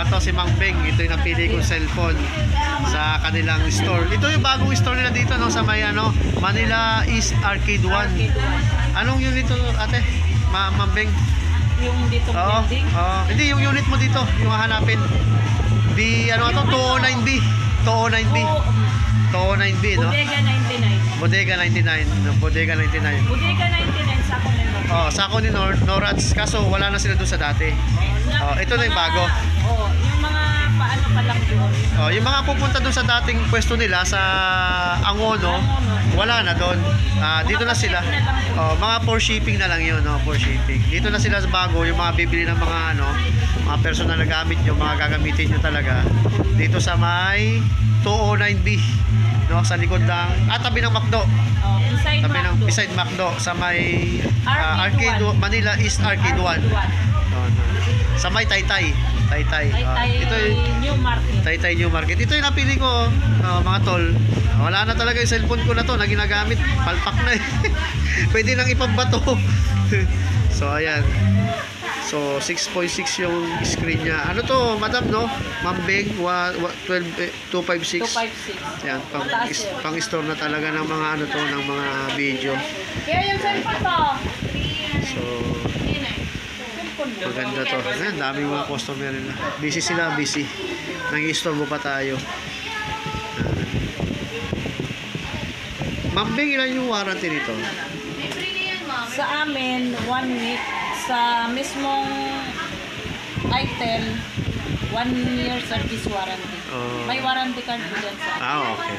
Ito si Mang Beng. Ito yung napili kong cellphone sa kanilang store. Ito yung bagong store nila dito, no, sa may Manila East Arcade 1. Anong unit to, ate? Mang Beng? Yung dito building? Hindi, yung unit mo dito, yung hahanapin. Ano ito? 209B. 209B. 209B, no? Bodega 99. Bodega 99. Bodega 99. Bodega 99 sa Coronel. Sako ni Norats. Kaso wala na sila doon sa dati. Ito na yung bago. Yung mga paano pa lang doon. Yung mga pupunta doon sa dating pwesto nila sa Angono, wala na doon. Dito na sila. Mga for shipping na lang yun, no? For shipping. Dito na sila sa bago, yung mga bibili ng mga mga personal na gamit nyo, mga gagamitin nyo talaga. Dito sa may 209B, no? Sa likod ng tabi ng McDo. Beside McDo sa may Arcade Manila East Arcade 1. Sa may Taytay. Ito yung New Market. Taytay New Market. Ito yung napili ko, mga tol. Wala na talaga yung cellphone ko na to na ginagamit. Palpak na eh. Pwede nang ipambato. So ayan. So 6.6 yung screen niya. Ano to, madam, no? Mang Beng 256. 256. Yan, pang store na talaga ng mga to, ng mga video. Kaya yung cellphone to. So maganda to. Ayan, daming mga customer nila. Busy sila, busy. Nang-i-store mo pa tayo. Ma'am Beng, ilan yung warranty nito? Sa amin, 1 week. Sa mismong item, 1 year service warranty. May warranty card po dyan sa okay.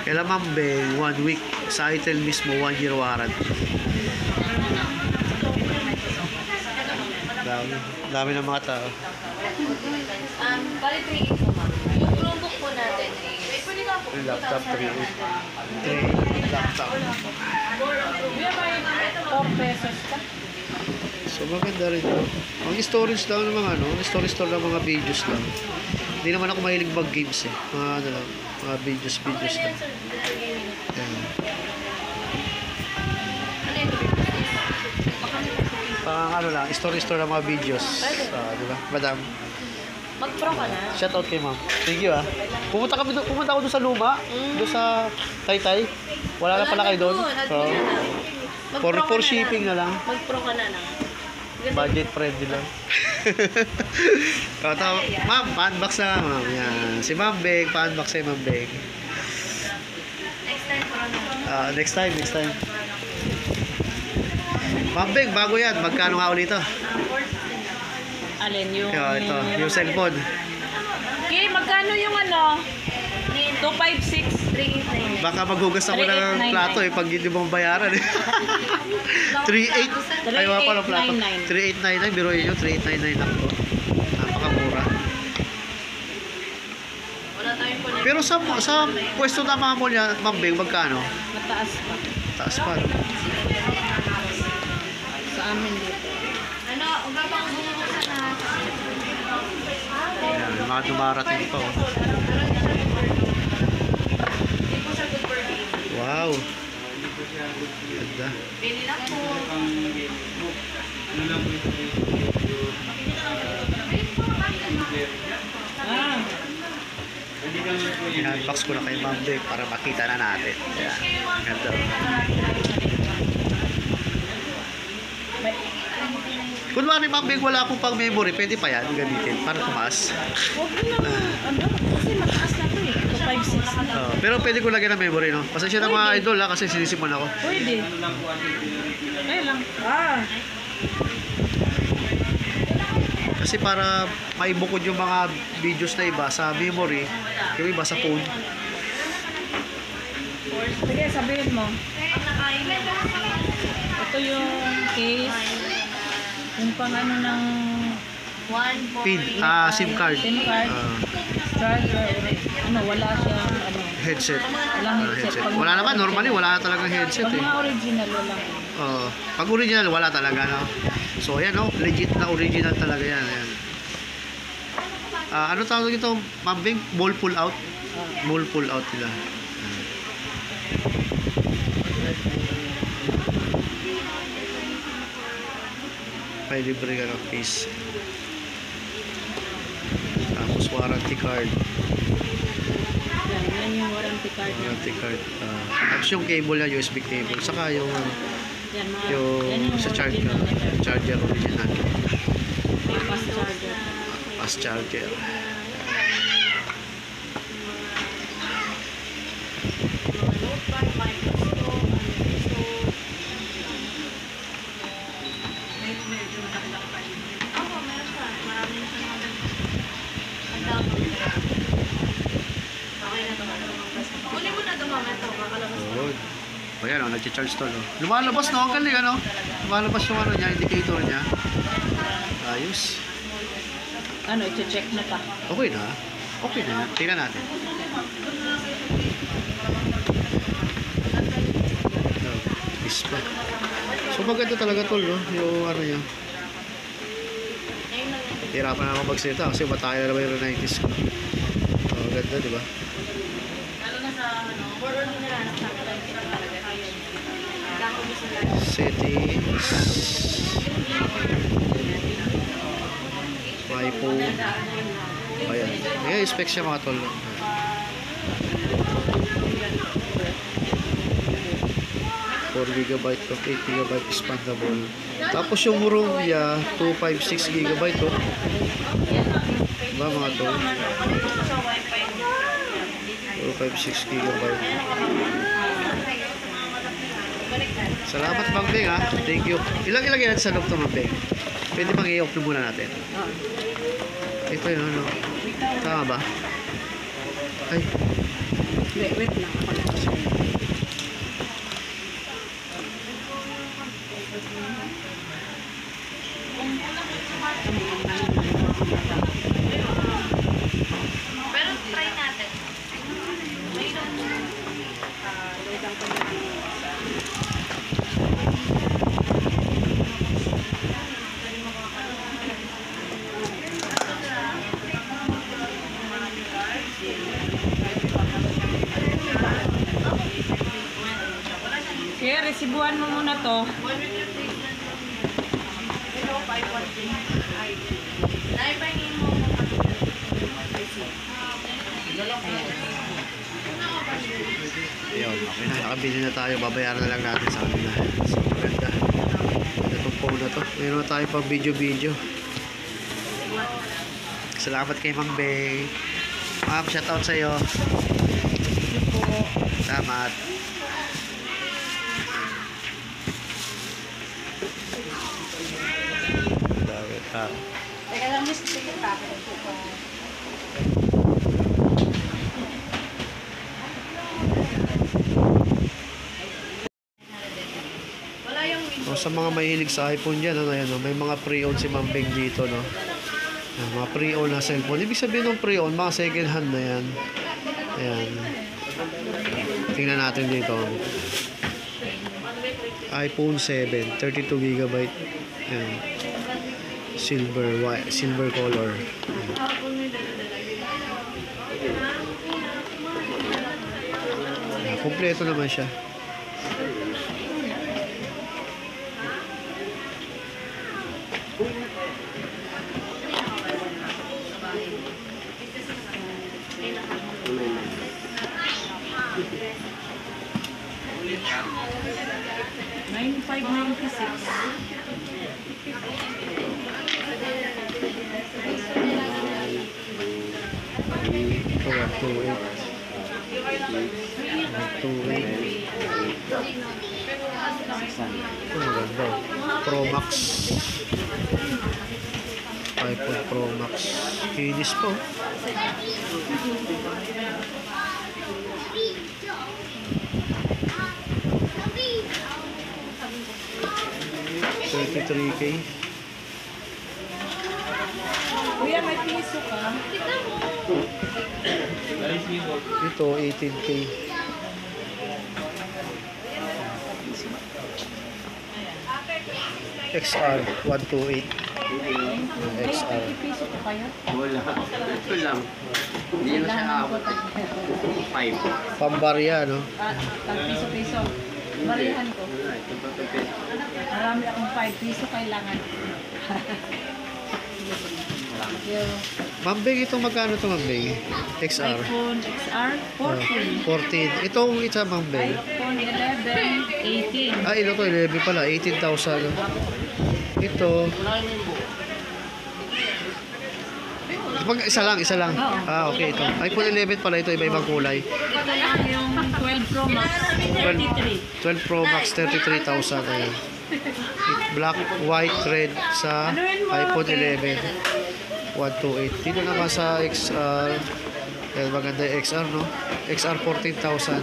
Kaya Ma'am Beng, 1 week. Sa item mismo, 1 year warranty. Dami ng mga tao. Bali 3.8 po, ma'am. Yung Chromebook po natin Yung laptop, 3 laptop. 4 pesos pa. So maganda rin ito. Ang storage lang ng mga storage ng mga videos lang. Hindi naman ako mahilig mag-games eh. Mga videos lang. Ayan. Lang, store ng mga videos. Di ba? Madam. Mag-pro ka na. Shout out kay ma'am. Thank you Pumunta ako doon sa luma, doon sa Taytay. Wala na pala kayo doon. For shipping na lang. Mag-pro ka na lang. Budget friendly lang. Ma'am, pa-unbox na ma'am. Yan. Si Ma'am Beng, pa-unbox si Ma'am Beng. Next time. Ma'am Beng, bago yan. Magkano nga ulit ito? Alin yung... Ito, yung cellphone. Okay, magkano yung 256, 389. Baka maghugas ako ng plato pag hindi mo bayaran 3.8 ay wala pa ng plato. 3.899, biruin nyo, 3.899 lang to. Napakamura. Wala tayong connect. Pero sa pwesto na mga mall niya, Ma'am Beng, magkano? Mataas pa. Taas pa. Sa amin dito. Ugabang bumubusan na. Ayan, mga dumarating pa. Wow. Ganda. Pili lang po. I-unbox ko na kay Ma'am Beng para makita na natin. Ayan. Ganda. Kunwari Ma'am Beng, wala akong pang memory, pwede pa yan gamitin para tumaas. Huwag mo naman, kasi mataas na ito 256 na. Pero pwede ko lagyan ng memory, no? Pasensya na mga idol, kasi sinisimon ako. Pwede. Kaya lang. Kasi para maibukod yung mga videos na iba sa memory, yung iba sa phone. Sige, sabihin mo. Ito yung case. Yung pang-ano ng PIN, SIM card. SIM card. Charger. Wala siyang Headset. Walang headset. Wala naman, normally wala na talagang headset Pag eh. mga original, walang. Pag original, wala talaga, no? So, ayan, no? Legit na original talaga yan. Ayan. Ano tawag ito, Ma'am Beng? Ball pull out? Ball pull out nila. May libre ka ng case. Tapos warranty card. Yan yung warranty card. Warranty card. Tapos yung cable niya, USB cable. Saka yung, Yan, yung sa charger. Charger original. Fast charger. Fast charger. Ako, meron siya. Marami na siya mga ang dami. Okay na ito. Kunin mo na ito mamaya ito. Kakalabas ko. Good. O yan o, nag-charge to. No? Lumalabas no, ang galing ano. Lumalabas yung ano niya, indicator niya. Ayos. Ano, i-check na pa. Okay na. Okay na. Tingnan natin. Is pa. So maganda talaga tol, no? Yung ano niya. Hirapan na ako magsalita kasi matay na naman yung 90s ko. Oh, ganda, di ba? Lalo na sa ano, for order nila anak sa akin. Settings. iPhone. Ayan. Ayan, specs siya mga tol. 4 GB of 8 GB expandable. Tapos yung room niya, 256 GB oh. Diba mga tol? 256 GB. Salamat Bang Beng ha. Thank you. Ilang ilagay natin sa loob ito Bang Beng? Pwede bang i-off muna natin? Ito yun ano. Tama ba? Ay. Wait lang. Pero try natin. Kaya resibuhan mo muna to. Naipahingin mo. Ayun, okay na. Nakabili na tayo. Babayaran na lang natin sa kanila. So, maganda. Itong phone na to. Meron na tayo pang video-video. Salamat kay Mang Beng. Ma'am, shoutout sa'yo. Salamat. Teka lang, miss. Sige pa. Wala yung window. O, sa mga mahilig sa iPhone dyan, ano, yan, no? May mga pre-owned si Mang Beng dito, no? Yan, mga pre-owned na cellphone. Ibig sabihin ng pre-owned, mga second hand na yan. Ayan. Tingnan natin dito. iPhone 7, 32 GB. Ayan. Silver color. Ayan, kompleto naman siya. Ito, 128. Ito maganda. Pro Max. iPhone Pro Max. Kinis po. $33K. Kuya, may piso ka? Ito, 18K. XR, 128. XR. May piso ka kaya? Wala. Ito lang. Hindi na siya abot. 5. Pambarya, no? Tag-piso-piso. Barihan ko. Marami akong 5 piso kailangan. Ma'am Beng, itong magkano ito, Ma'am Beng? XR. iPhone XR 14. 14. Itong isa, Ma'am Beng. iPhone 11, 18. Ah, ito to, 11 pala. 18,000. Ito. Isa lang, isa lang. Ah, okay, ito. iPhone 11 pala ito, iba-ibang kulay. Ito lang yung 12 Pro Max, 33. 12 Pro Max, 33,000. Ayan. Black, white, red sa iPhone 11. 128. Dito naman sa XR. Ayan, maganda yung XR, no? XR 14,000.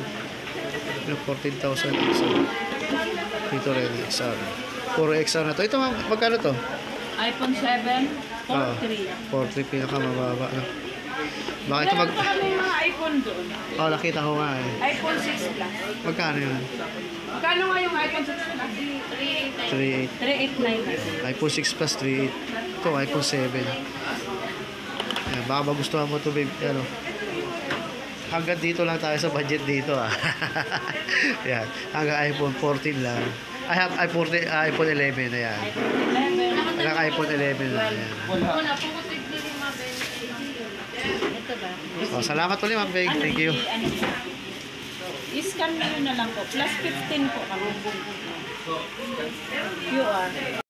Yung 14,000 XR. Dito rin, XR. Puro XR na to. Ito, magkano to? iPhone 7, 43. 43, pinakamababa, no? Baka ito Meron pa kami mga iPhone doon. Oh, nakita ko nga eh. iPhone 6 Plus. Magkano yun? Magkano nga yung iPhone 6 Plus? 3.8. 389. iPhone 6 Plus 3.8. Ito, iPhone 7. Ayan, baka magustuhan mo ito, babe. Ano? Hanggang dito lang tayo sa budget dito, ah. Ayan, hanggang iPhone 14 lang. iPhone 11, ayan. Hanggang iPhone 11 lang, ayan. Ito ba? Oh, salamat ulit, Ma'am Beng. Thank you. I-scan nyo na lang po. Plus 15 po kami. QR.